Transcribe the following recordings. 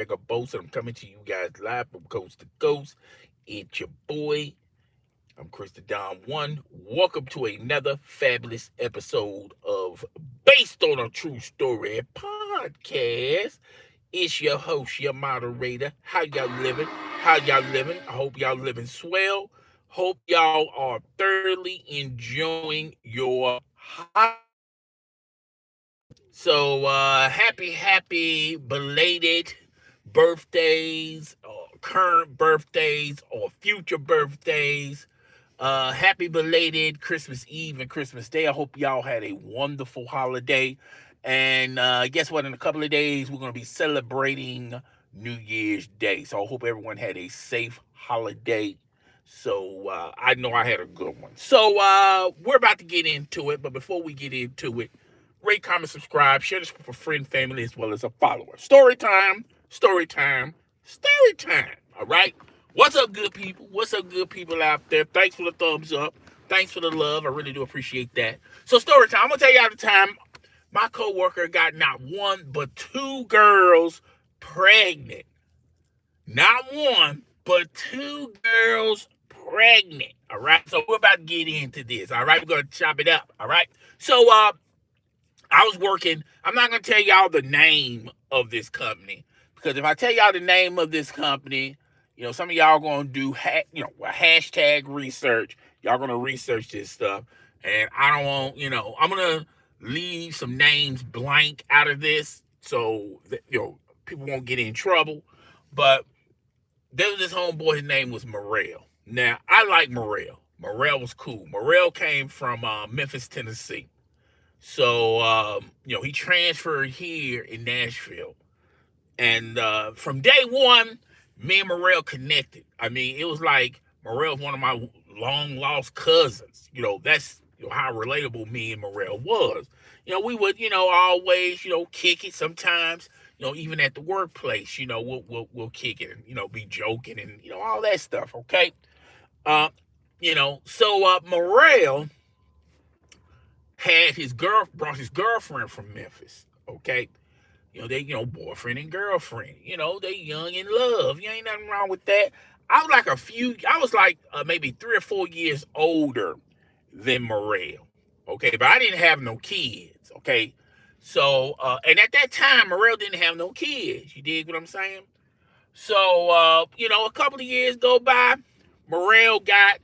Greg Bosa. I'm coming to you guys live from coast to coast. It's your boy. I'm Krista Don One. Welcome to another fabulous episode of Based on a True Story podcast. It's your host, your moderator. How y'all living? How y'all living? I hope y'all living swell. Hope y'all are thoroughly enjoying your happy belated birthdays, or current birthdays, or future birthdays. Happy belated Christmas Eve and Christmas Day. I hope y'all had a wonderful holiday. And guess what? In a couple of days, we're going to be celebrating New Year's Day. So I hope everyone had a safe holiday. So I know I had a good one. So we're about to get into it. But before we get into it, rate, comment, subscribe, share this with a friend, family, as well as a follower. Story time, story time, story time. All right? What's up, good people? What's up, good people out there? Thanks for the thumbs up. Thanks for the love. I really do appreciate that. So, story time. I'm going to tell you all the time my coworker got not one, but two girls pregnant. Not one, but two girls pregnant. All right? So, we're about to get into this. All right? We're going to chop it up. All right? So, I was working. I'm not going to tell y'all the name of this company because if I tell y'all the name of this company, some of y'all going to do, hashtag research. Y'all going to research this stuff. And I don't want, I'm going to leave some names blank out of this so that, people won't get in trouble. But there was this homeboy. His name was Morrell. Now, I like Morrell. Morrell was cool. Morrell came from Memphis, Tennessee. So, he transferred here in Nashville. And from day one, me and Morrell connected. I mean, it was like Morrell was one of my long lost cousins. That's how relatable me and Morrell was. We would, always, kick it sometimes. Even at the workplace, we'll kick it and, be joking and, all that stuff. Okay. Morrell brought his girlfriend from Memphis. Okay. They, boyfriend and girlfriend. They young in love. You ain't nothing wrong with that. I was like maybe 3 or 4 years older than Morrell. Okay. But I didn't have no kids. Okay. So, and at that time, Morrell didn't have no kids. You dig what I'm saying? So, a couple of years go by. Morrell got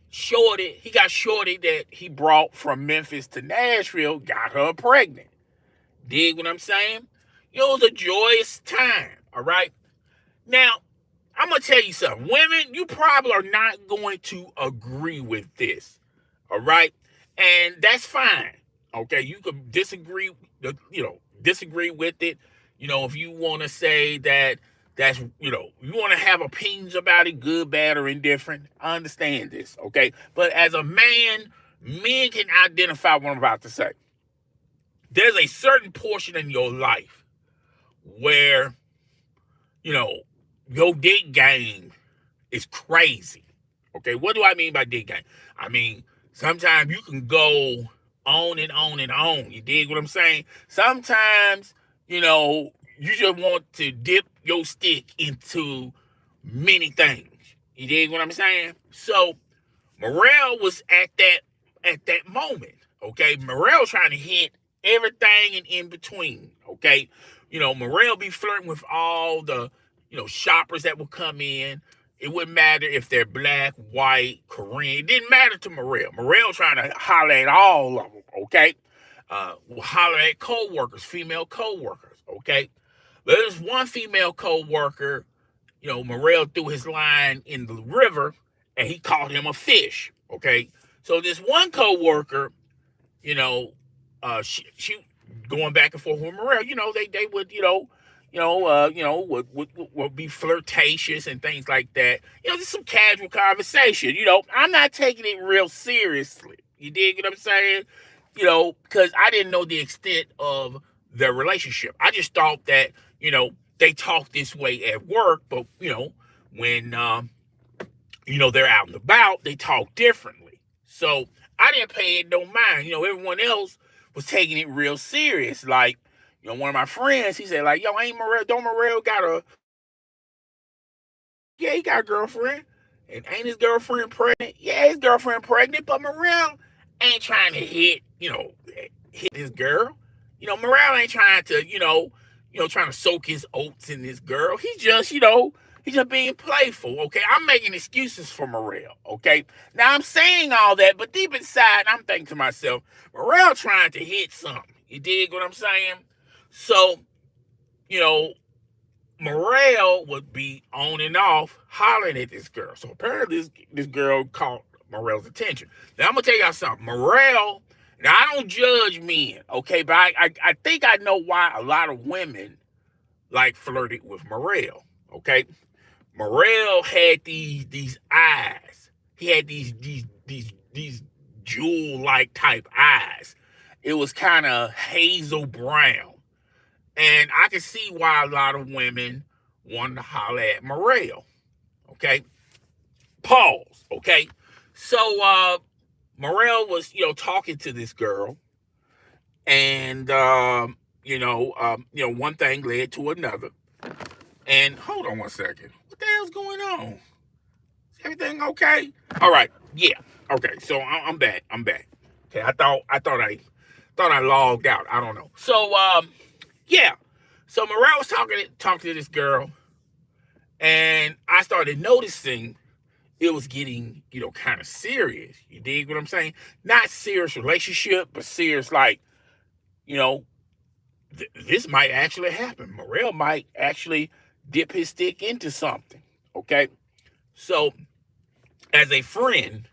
Shorty that he brought from Memphis to Nashville, got her pregnant. Dig what I'm saying? It was a joyous time, all right? Now, I'm going to tell you something. Women, you probably are not going to agree with this, all right? And that's fine, okay? You can disagree with it. If you want to say you want to have opinions about it, good, bad, or indifferent, I understand this, okay? But as a man, men can identify what I'm about to say. There's a certain portion in your life where, your dick game is crazy. Okay, what do I mean by dick game? I mean, sometimes you can go on and on and on. You dig what I'm saying? Sometimes, you just want to dip your stick into many things. You dig what I'm saying? So Morrell was at that moment. Okay, Morrell trying to hit everything and in between. Okay, Morrell be flirting with all the shoppers that would come in. It wouldn't matter if they're black, white, Korean. It didn't matter to Morrell. Morrell trying to holler at all of them. Okay, holler at co-workers, female co-workers. Okay, but there's one female co-worker. Morrell threw his line in the river and he caught him a fish. Okay, so this one co-worker, she going back and forth with Morrell. They would would be flirtatious and things like that. Just some casual conversation. I'm not taking it real seriously. You dig what I'm saying? Because I didn't know the extent of their relationship. I just thought that they talk this way at work, but when they're out and about, they talk differently. So I didn't pay it no mind. Everyone else was taking it real serious. Like, one of my friends, he said, like, yo, ain't Morel, don't Morel got a, yeah, he got a girlfriend. And ain't his girlfriend pregnant? Yeah, his girlfriend pregnant, but Morel ain't trying to hit his girl. Morel ain't trying to, trying to soak his oats in this girl. He's just being playful, okay? I'm making excuses for Morel, okay? Now I'm saying all that, but deep inside, I'm thinking to myself, Morel trying to hit something. You dig what I'm saying? So, you know, Morel would be on and off hollering at this girl. So apparently this girl caught Morel's attention. Now I'm gonna tell y'all something. Morel, now I don't judge men, okay, but I think I know why a lot of women like flirted with Morel. Okay. Morel had these eyes. He had these jewel-like type eyes. It was kind of hazel brown. And I can see why a lot of women wanted to holler at Morel. Okay. Pause. Okay. So Morel was, talking to this girl, and one thing led to another. And hold on one second. What the hell's going on? Is everything okay? All right. Yeah. Okay. So I'm back. I'm back. Okay. I thought I logged out. I don't know. So yeah. So Morel was talking to this girl, and I started noticing it was getting, kind of serious. You dig what I'm saying? Not serious relationship, but serious, like, this might actually happen. Morel might actually dip his stick into something. Okay. So as a friend,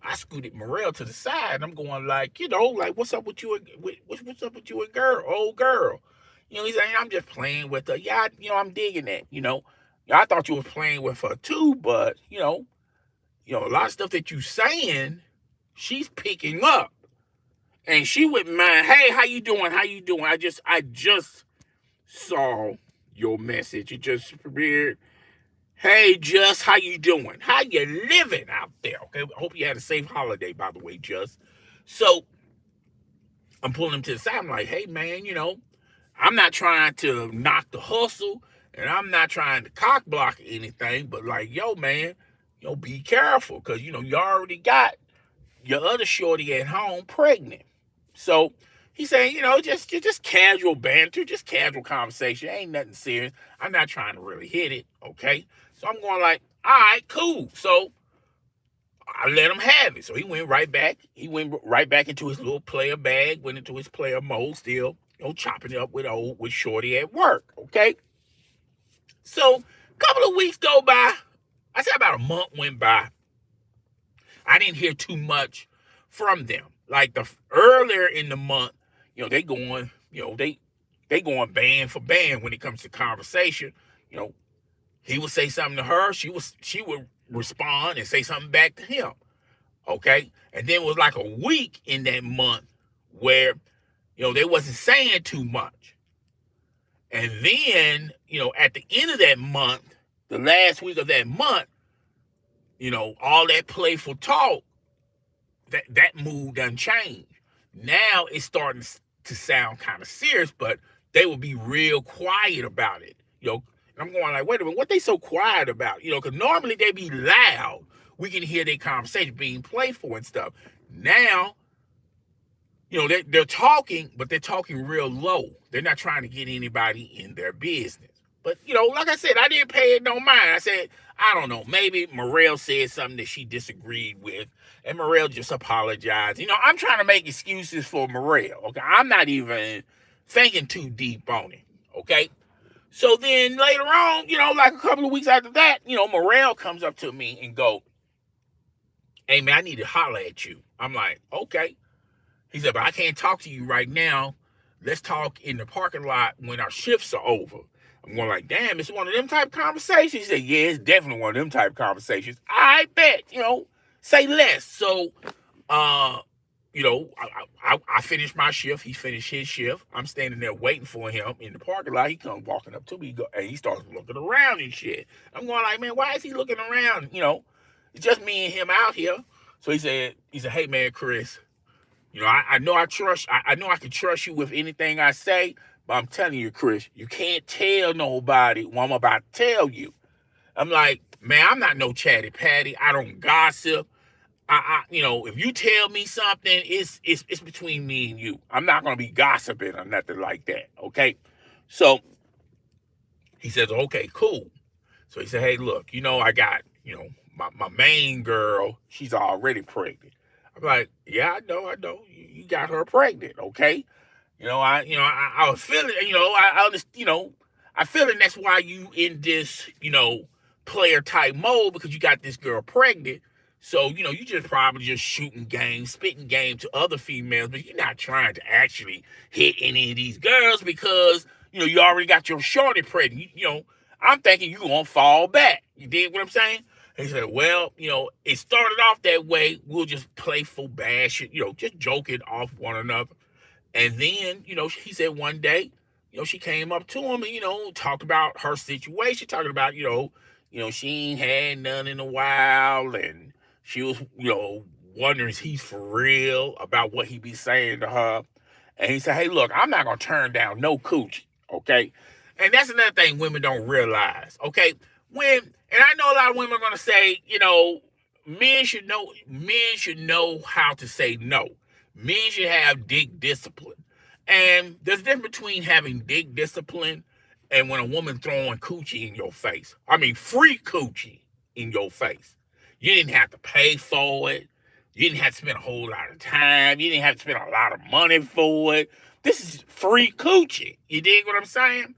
I scooted Morel to the side. And I'm going like, like, what's up with you? What's up with you and girl, old girl? He's saying, I'm just playing with her. Yeah, I'm digging that. I thought you was playing with her too, but a lot of stuff that you saying, she's picking up, and she wouldn't mind. Hey, how you doing? How you doing? I just saw your message. It just premiered. Hey, Just, how you doing? How you living out there? Okay, I hope you had a safe holiday, by the way, Just. So I'm pulling him to the side. I'm like, hey, man, I'm not trying to knock the hustle, and I'm not trying to cock block anything, but like, yo, man, be careful, because, you already got your other shorty at home pregnant. So he's saying, just casual banter, just casual conversation. Ain't nothing serious. I'm not trying to really hit it, okay? So I'm going like, all right, cool. So I let him have it. So he went right back. He went right back into his little player bag, went into his player mode, still, chopping it up with shorty at work, okay? So a couple of weeks go by. I say about a month went by. I didn't hear too much from them. Like earlier in the month, they going, they going band for band when it comes to conversation. He would say something to her, she would respond and say something back to him. Okay. And then it was like a week in that month where, they wasn't saying too much. And then, at the end of that month, the last week of that month, all that playful talk, that mood done changed. Now it's starting to sound kind of serious, but they will be real quiet about it. And I'm going like, wait a minute, what they so quiet about? Because normally they be loud. We can hear their conversation being playful and stuff. Now, they're talking, but they're talking real low. They're not trying to get anybody in their business. But, like I said, I didn't pay it no mind. I said, I don't know, maybe Morel said something that she disagreed with, and Morel just apologized. I'm trying to make excuses for Morel, okay? I'm not even thinking too deep on it, okay? So then later on, like a couple of weeks after that, Morel comes up to me and go, hey, man, I need to holler at you. I'm like, okay. He said, but I can't talk to you right now. Let's talk in the parking lot when our shifts are over. I'm going like, damn, it's one of them type of conversations. He said, yeah, it's definitely one of them type of conversations. I bet, say less. So, I finished my shift. He finished his shift. I'm standing there waiting for him in the parking lot. He comes walking up to me, and he starts looking around and shit. I'm going like, man, why is he looking around? It's just me and him out here. So he said, hey, man, Chris, I know I trust. I know I can trust you with anything I say, But I'm telling you, Chris, you can't tell nobody what I'm about to tell you. I'm like, man, I'm not no chatty patty. I don't gossip. If you tell me something, it's between me and you. I'm not gonna be gossiping or nothing like that. Okay. So he says, okay, cool. So he said, hey, look, I got, my main girl, she's already pregnant. I'm like, yeah, I know. You got her pregnant, okay? I was feeling, I just, I feeling that's why you in this, player type mode because you got this girl pregnant. So, you just probably just shooting game, spitting game to other females, but you're not trying to actually hit any of these girls because, you already got your shorty pregnant. I'm thinking you gonna fall back. You dig what I'm saying? He said, well, it started off that way. We'll just playful bash it, just joking off one another. And then, he said one day, she came up to him and, talked about her situation, talking about, she ain't had none in a while. And she was, wondering if he's for real about what he be saying to her. And he said, hey, look, I'm not going to turn down no coochie, okay? And that's another thing women don't realize, okay? And I know a lot of women are going to say, men should know how to say no. Men should have dick discipline. And there's a difference between having dick discipline and when a woman throwing coochie in your face. I mean, free coochie in your face. You didn't have to pay for it. You didn't have to spend a whole lot of time. You didn't have to spend a lot of money for it. This is free coochie. You dig what I'm saying?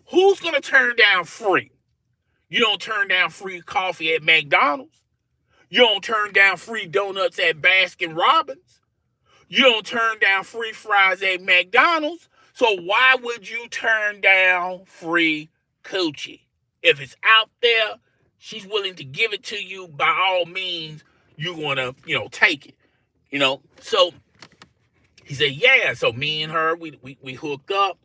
Who's going to turn down free? You don't turn down free coffee at McDonald's. You don't turn down free donuts at Baskin Robbins. You don't turn down free fries at McDonald's. So why would you turn down free coochie? If it's out there, she's willing to give it to you, by all means, you're going to, take it. So he said, yeah. So me and her, we hooked up,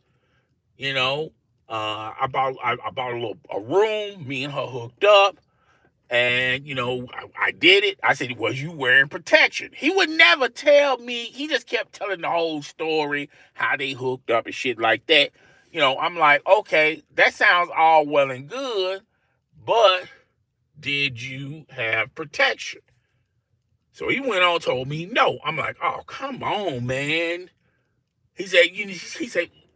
I bought a room, me and her hooked up. And, I did it. I said, was you wearing protection? He would never tell me. He just kept telling the whole story, how they hooked up and shit like that. I'm like, okay, that sounds all well and good, but did you have protection? So he went on, told me no. I'm like, oh, come on, man. He said, he was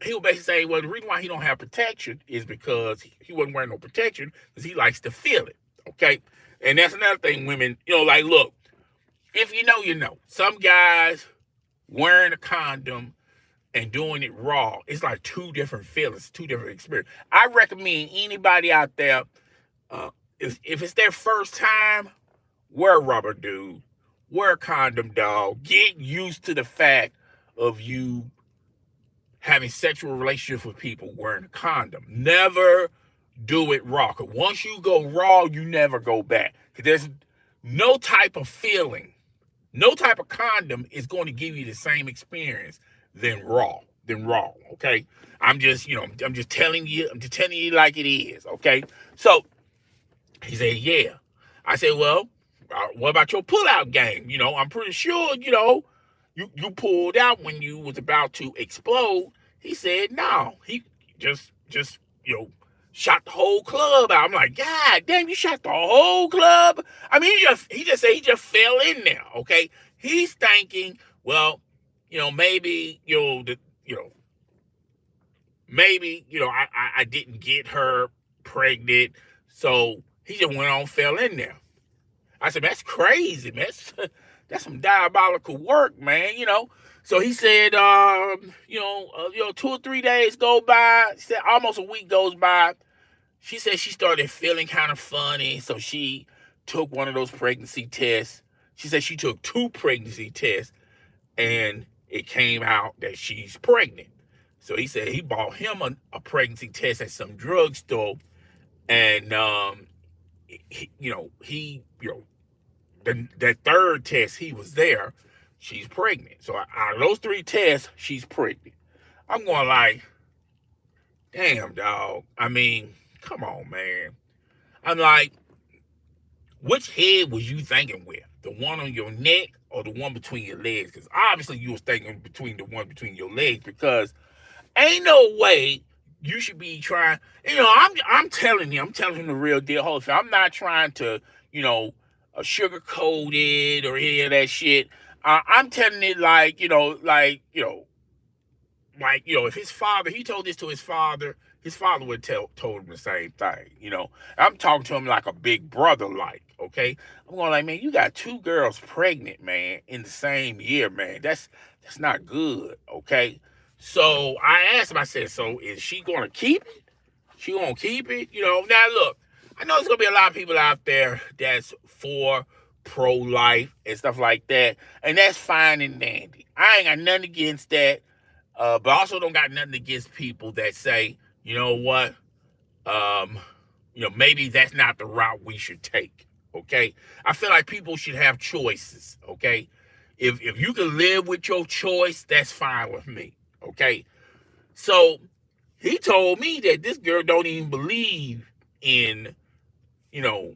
basically saying, well, the reason why he don't have protection is because he wasn't wearing no protection because he likes to feel it. Okay. And that's another thing women, look, if you know, you know. Some guys wearing a condom and doing it raw, it's like two different feelings, two different experiences. I recommend anybody out there, if it's their first time, wear a rubber, dude. Wear a condom, dog. Get used to the fact of you having sexual relationships with people wearing a condom. Never do it raw. Because once you go raw, you never go back. Because there's no type of feeling, no type of condom is going to give you the same experience than raw. Okay. I'm just telling you like it is. Okay. So he said, yeah. I said, well, what about your pullout game? I'm pretty sure, you pulled out when you was about to explode. He said, no. He just shot the whole club out. I'm like, God damn, you shot the whole club? I mean, he just said he just fell in there, okay? He's thinking, well, maybe, maybe, I didn't get her pregnant, so he just went on, fell in there. I said, that's crazy, man. That's some diabolical work, man, So he said, 2 or 3 days go by. He said almost a week goes by. She said she started feeling kind of funny, so she took one of those pregnancy tests. She said she took 2 pregnancy tests, and it came out that she's pregnant. So he said he bought him a pregnancy test at some drugstore, and that third test he was there, she's pregnant. So out of those 3 tests, she's pregnant. I'm going like, damn, dog. I mean, come on, man. I'm like, which head was you thinking with? The one on your neck or the one between your legs? Because obviously you was thinking between the one between your legs, because Ain't no way you should be trying. I'm telling him the real deal. Holy, I'm not trying to, you know, sugarcoat it or any of that shit. I'm telling it if his father, he told this to his father would told him the same thing. I'm talking to him like a big brother, like, okay. I'm going like, man, you got two girls pregnant, man, in the same year, man. That's not good, okay. So I asked him, I said, so is she gonna keep it? She gonna keep it? Now look, I know there's gonna be a lot of people out there that's for pro-life and stuff like that, and that's fine and dandy. I ain't got nothing against that. But I also don't got nothing against people that say, you know what, maybe that's not the route we should take. Okay, I feel like people should have choices. Okay, if you can live with your choice, that's fine with me. Okay, so he told me that this girl don't even believe in, you know,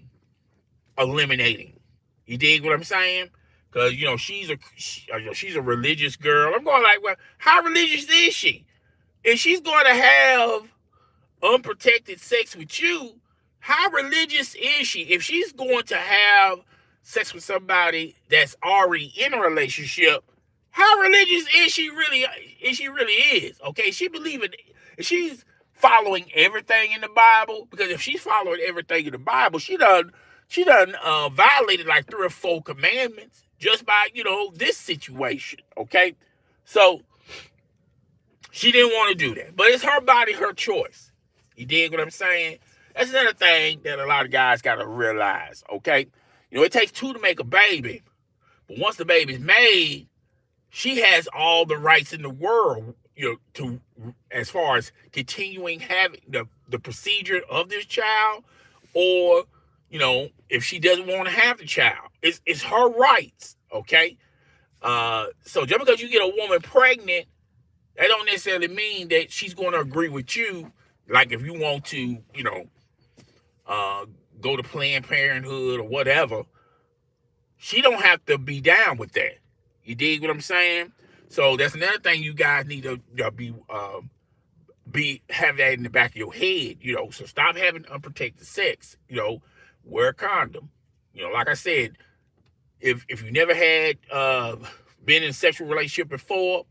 eliminating. You dig what I'm saying? Because she's a religious girl. I'm going like, well, how religious is she? If she's going to have unprotected sex with you, how religious is she? If she's going to have sex with somebody that's already in a relationship, how religious is she really? Is okay? If she's following everything in the Bible, because if she's following everything in the Bible, she done violated like 3 or 4 commandments just by this situation. Okay, so she didn't want to do that, but it's her body, her choice. You dig what I'm saying? That's another thing that a lot of guys got to realize. Okay, it takes 2 to make a baby, but once the baby's made, she has all the rights in the world, to as far as continuing having the procedure of this child, or if she doesn't want to have the child, it's her rights. Okay, so just because you get a woman pregnant, that don't necessarily mean that she's going to agree with you. Like if you want to, go to Planned Parenthood or whatever, she don't have to be down with that. You dig what I'm saying? So that's another thing you guys need to have that in the back of your head. So stop having unprotected sex. Wear a condom. Like I said, if you never had been in a sexual relationship before,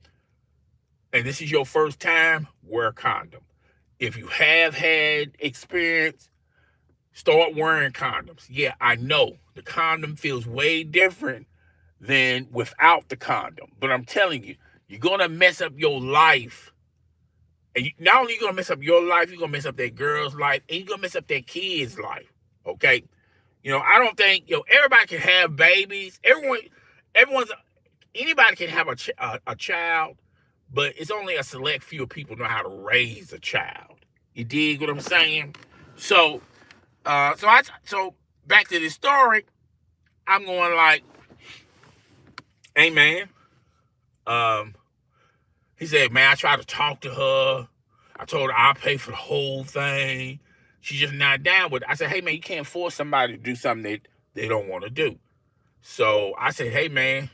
and this is your first time, wear a condom. If you have had experience, start wearing condoms. Yeah, I know the condom feels way different than without the condom, but I'm telling you, you're gonna mess up your life. And not only are you gonna mess up your life, you're gonna mess up that girl's life, and you're gonna mess up that kid's life. Okay, I don't think everybody can have babies. Anybody can have a child, but it's only a select few of people know how to raise a child. You dig what I'm saying? So, so back to this story. I'm going like, hey man, he said, man, I tried to talk to her. I told her I'll pay for the whole thing. She's just not down with it. I said, hey man, you can't force somebody to do something that they don't want to do. So I said, hey man,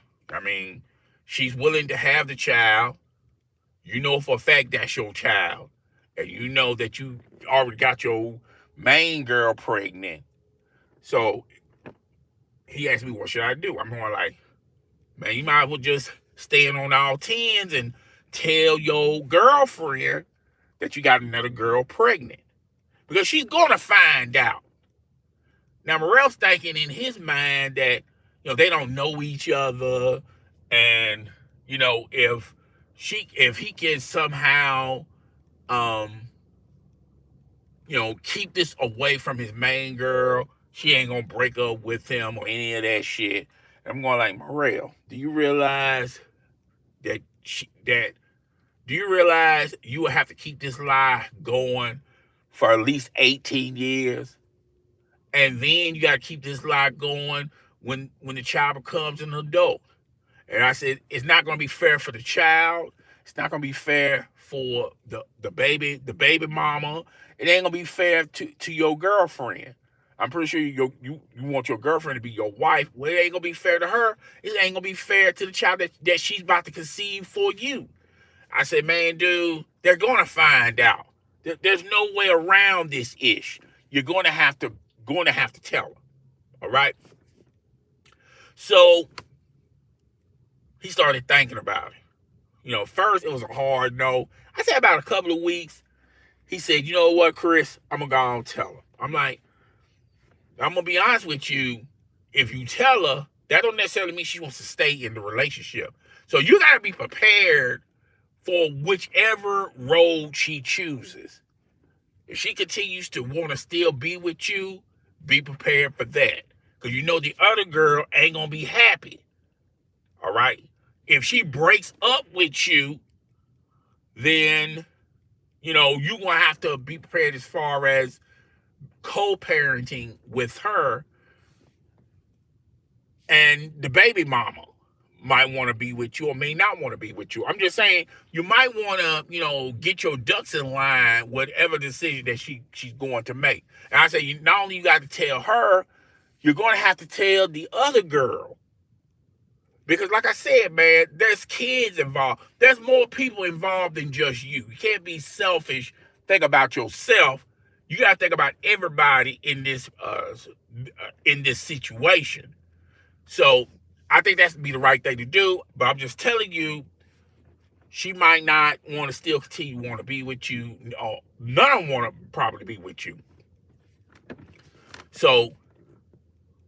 she's willing to have the child. You know for a fact that's your child. And you know that you already got your main girl pregnant. So he asked me, what should I do? I'm going like, man, you might as well just stand on all 10s and tell your girlfriend that you got another girl pregnant. Because she's going to find out. Now, Morrell's thinking in his mind that, they don't know each other. And, if he can somehow, keep this away from his main girl, she ain't going to break up with him or any of that shit. And I'm going like, Morrell, do you realize you will have to keep this lie going for at least 18 years? And then you got to keep this lie going when the child becomes an adult. And I said, it's not going to be fair for the child. It's not going to be fair for the baby mama. It ain't going to be fair to your girlfriend. I'm pretty sure you want your girlfriend to be your wife. Well, it ain't going to be fair to her. It ain't going to be fair to the child that she's about to conceive for you. I said, man, dude, They're going to find out. There's no way around this ish. You're going to have to tell her. All right. So he started thinking about it. First it was a hard no. I said about a couple of weeks. He said, "You know what, Chris? I'm gonna go and tell her." I'm like, I'm gonna be honest with you. If you tell her, that don't necessarily mean she wants to stay in the relationship. So you gotta be prepared for whichever road she chooses. If she continues to want to still be with you, be prepared for that. Because the other girl ain't going to be happy. All right? If she breaks up with you, then, you're going to have to be prepared as far as co-parenting with her. And the baby mama might want to be with you or may not want to be with you. I'm just saying you might want to, get your ducks in line, whatever decision that she's going to make. And I say, not only you got to tell her, you're going to have to tell the other girl. Because like I said, man, there's kids involved. There's more people involved than just you. You can't be selfish. Think about yourself. You got to think about everybody in this situation. So I think that's be the right thing to do, but I'm just telling you, she might not want to still continue want to be with you. Or none of them want to probably be with you. So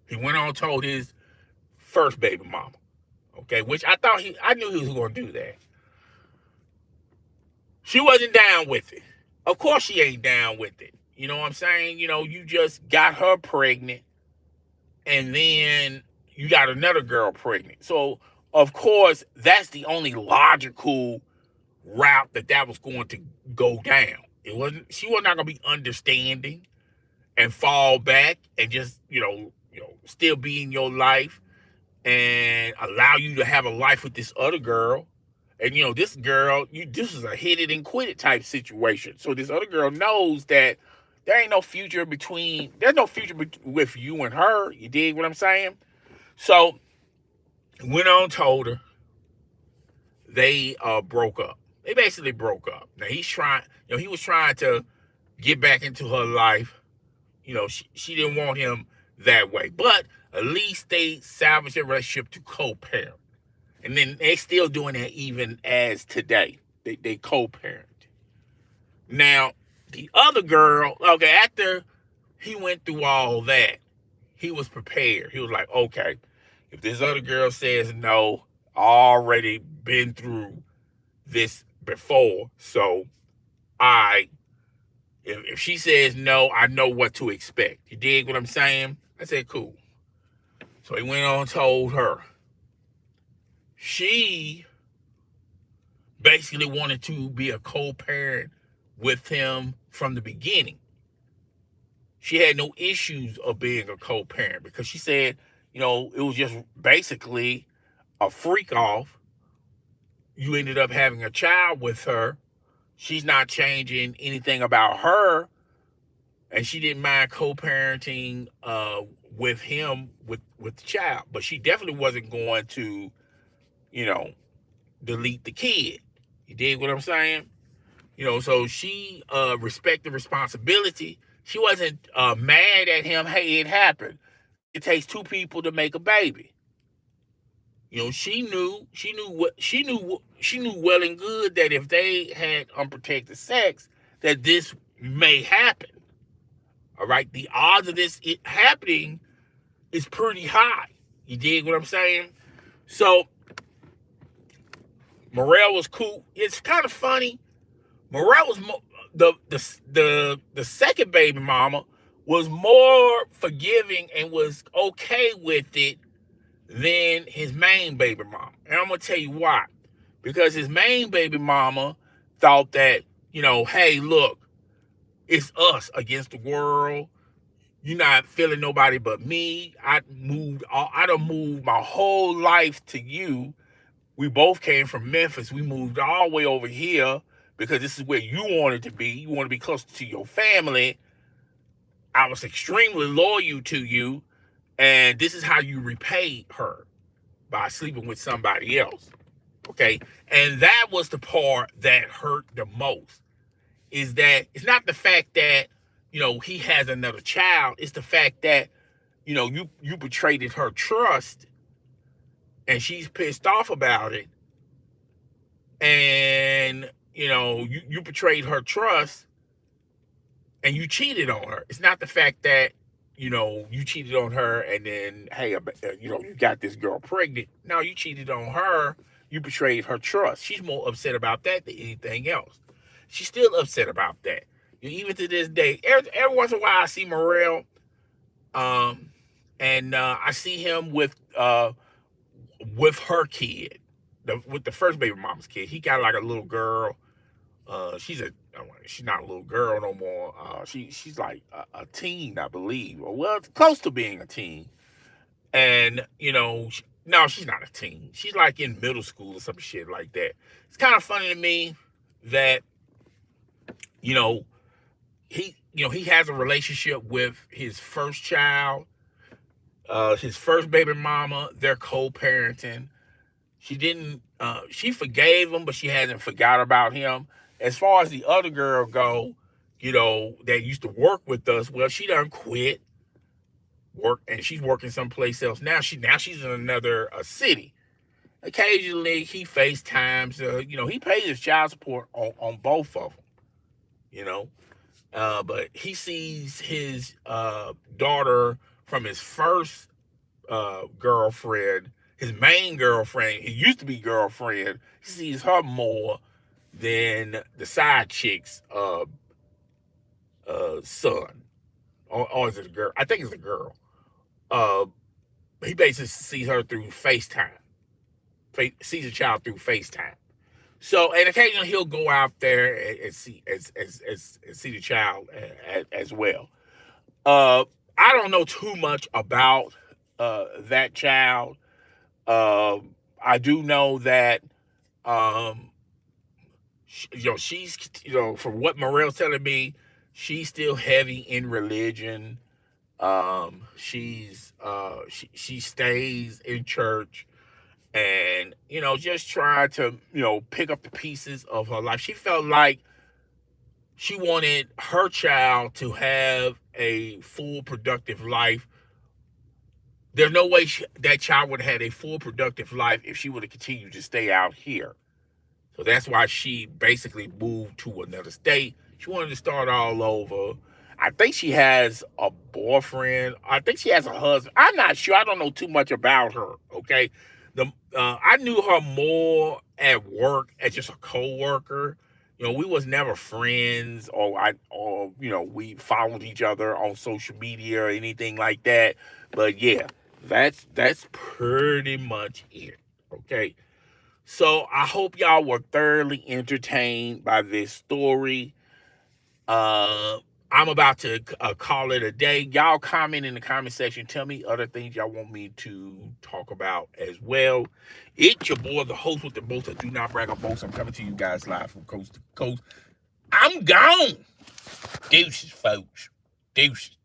he went on and told his first baby mama, okay, which I knew he was going to do that. She wasn't down with it. Of course she ain't down with it. You know what I'm saying? You just got her pregnant, and then you got another girl pregnant. So, of course, that's the only logical route that was going to go down. She was not going to be understanding and fall back and just, still be in your life and allow you to have a life with this other girl. And, this girl, this is a hit it and quit it type situation. So this other girl knows that there's no future with you and her. You dig what I'm saying? So, went on, told her they broke up. They basically broke up. Now he was trying to get back into her life. She didn't want him that way, but at least they salvaged their relationship to co-parent, and then they still doing that even as today. They co-parent. Now the other girl, okay, after he went through all that, he was prepared. He was like, okay, if this other girl says no, I already been through this before, so if she says no, I know what to expect. You dig what I'm saying? I said, cool. So he went on and told her. She basically wanted to be a co-parent with him from the beginning. She had no issues of being a co-parent because she said, it was just basically a freak off. You ended up having a child with her. She's not changing anything about her. And she didn't mind co-parenting with him with the child. But she definitely wasn't going to, delete the kid. You dig what I'm saying? So she respected responsibility. She wasn't mad at him. Hey, it happened. It takes two people to make a baby. She knew well and good that if they had unprotected sex, that this may happen. All right, the odds of this happening is pretty high. You dig what I'm saying? So Morel was cool. It's kind of funny. Morel was the second baby mama was more forgiving and was okay with it than his main baby mama. And I'm going to tell you why. Because his main baby mama thought that, hey, look, it's us against the world. You're not feeling nobody but me. I done moved my whole life to you. We both came from Memphis. We moved all the way over here because this is where you wanted to be. You want to be closer to your family. I was extremely loyal to you. And this is how you repay her, by sleeping with somebody else. Okay. And that was the part that hurt the most, is that it's not the fact that, he has another child. It's the fact that, you betrayed her trust, and she's pissed off about it. And, you betrayed her trust and you cheated on her. It's not the fact that, you cheated on her and then, hey, you got this girl pregnant. No, you cheated on her. You betrayed her trust. She's more upset about that than anything else. She's still upset about that. Even to this day, every once in a while, I see Morrell, and I see him with her kid, with the first baby mama's kid. He got like a little girl. She's not a little girl no more. She's like a teen, I believe, or well, close to being a teen. And no, she's not a teen. She's like in middle school or some shit like that. It's kind of funny to me that he has a relationship with his first child, his first baby mama. They're co-parenting. She forgave him, but she hasn't forgot about him. As far as the other girl go, that used to work with us, well, she done quit work and she's working someplace else. Now she's in another city. Occasionally he FaceTimes, he pays his child support on both of them, but he sees his daughter from his first girlfriend, his main girlfriend. He used to be girlfriend. He sees her more than the side chick's son. Or is it a girl? I think it's a girl. He basically sees her through FaceTime. Sees the child through FaceTime. So, and occasionally he'll go out there and see the child as well. I don't know too much about that child. I do know that she's from what Morrell's telling me, she's still heavy in religion. She stays in church, and just try to pick up the pieces of her life. She felt like she wanted her child to have a full productive life. There's no way that child would have had a full productive life if she would have continued to stay out here. So that's why she basically moved to another state. She wanted to start all over. I think she has a boyfriend. I think she has a husband. I'm not sure. I don't know too much about her. Okay, I knew her more at work as just a co-worker. We was never friends, or we followed each other on social media or anything like that. But yeah, that's pretty much it. Okay. So I hope y'all were thoroughly entertained by this story. I'm about to call it a day. Y'all comment in the comment section. Tell me other things y'all want me to talk about as well. It's your boy, the host with the most that do not brag on boast. I'm coming to you guys live from coast to coast. I'm gone. Deuces, folks. Deuces.